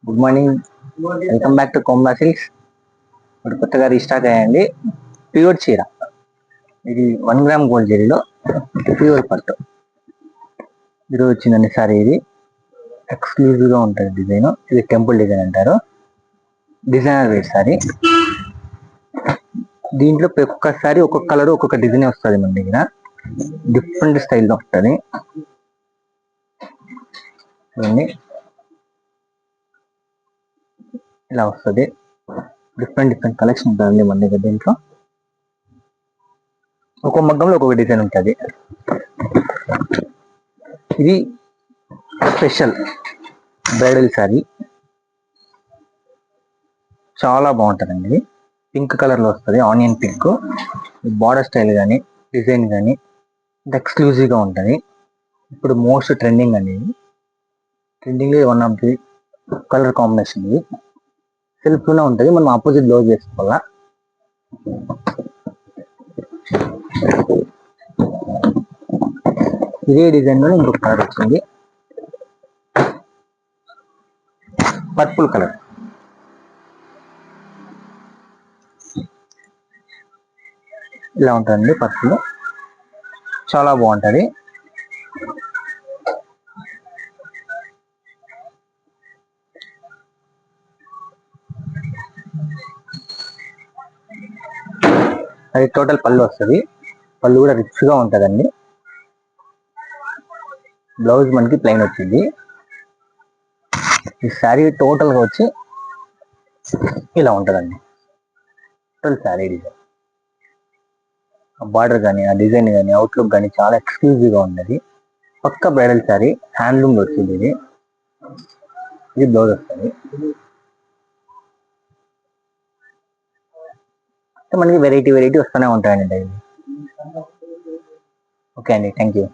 Good morning, welcome back to Komla silks. ఇప్పుడు కొత్తగా restock అయ్యండి ప్యూర్ చీర. ఇది 1 గ్రామ్ గోల్డ్ జరీలో ప్యూర్ పట్టు ఈరోజు వచ్చిందండి సారీ. ఇది ఎక్స్క్లూజివ్ గా ఉంటుంది డిజైన్. ఇది టెంపుల్ డిజైన్ అంటారు, డిజైనర్ వేర్ సారీ. దీంట్లో ఒక్కొక్కసారి ఒక్కొక్క కలర్ ఒక్కొక్క డిజైన్ వస్తుంది మన దగ్గర, డిఫరెంట్ స్టైల్లో ఉంటుంది. చూడండి, ఇలా వస్తుంది. డిఫరెంట్ కలెక్షన్ ఉంటుందండి మన దగ్గర. దీంట్లో ఒక్కొక్క మగ్గంలో ఒక్కొక్క డిజైన్ ఉంటుంది. ఇది స్పెషల్ బ్రైడల్ శారీ, చాలా బాగుంటుందండి. ఇది పింక్ కలర్లో వస్తుంది, ఆనియన్ పింక్. బార్డర్ స్టైల్ కానీ డిజైన్ కానీ ఎక్స్క్లూజివ్గా ఉంటుంది. ఇప్పుడు మోస్ట్ ట్రెండింగ్ అండి. Trending one of the colour combination. ఇది సెల్ఫ్లోనే ఉంటుంది, మనం ఆపోజిట్ బ్లౌజ్ వేసుకోవాలా. ఇదే డిజైన్లో ఇంకొక కలర్ వచ్చింది, పర్పుల్ కలర్. ఇలా ఉంటుందండి పర్పుల్, చాలా బాగుంటుంది. అది టోటల్ పళ్ళు వస్తుంది. పళ్ళు కూడా రిచ్గా ఉంటుందండి. బ్లౌజ్ మనకి ప్లెయిన్ వచ్చింది. ఈ శారీ టోటల్గా వచ్చి ఇలా ఉంటుందండి. టోటల్ శారీ డిజైన్, బార్డర్ కానీ ఆ డిజైన్ కానీ అవుట్లుక్ కానీ చాలా ఎక్స్క్లూజివ్గా ఉన్నది. పక్క బ్రైడల్ శారీ, హ్యాండ్లూమ్ వచ్చింది. ఇది బ్లౌజ్ వస్తుంది. మనకి వెరైటీ వస్తూనే ఉంటాయండి డైలీ. ఓకే అండి, థ్యాంక్ యూ.